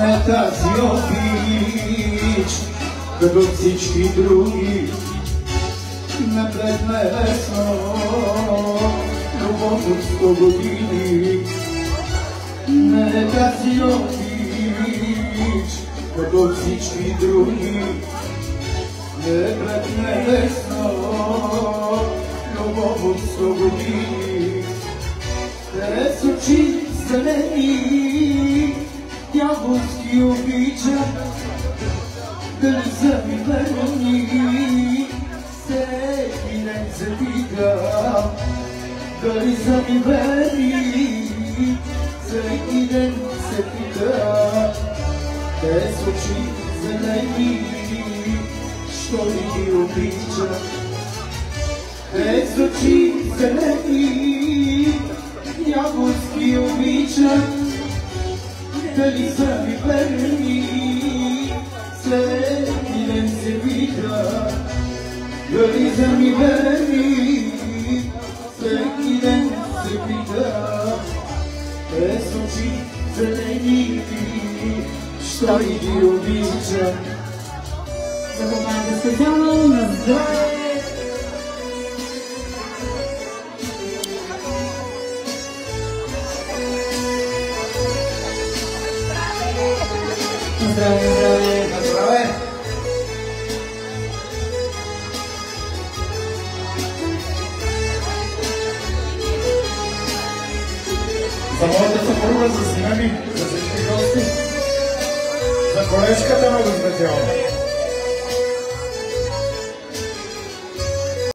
не тази обич, като всички други. Напред ме лесно, любов от 100 години. Не тази обич, като всички други. Напред ме лесно, любов от 100 години. С очи зелени, дяволски обича, дали са ми верни, всеки ден се питам, дали са ми верни, всеки ден се питам. С очи зелени, що ли ги обича? С очи зелени, дяволски обича, дали са ми верни, всеки ден се пита, дали са ми верни, всеки ден се пита. Без очи зелени, що ли ги обича? За команда специално на здраве! Здраве, здраве! Здраве! За моята съпруга, за сина ми, за всички гости, за колежката много специално.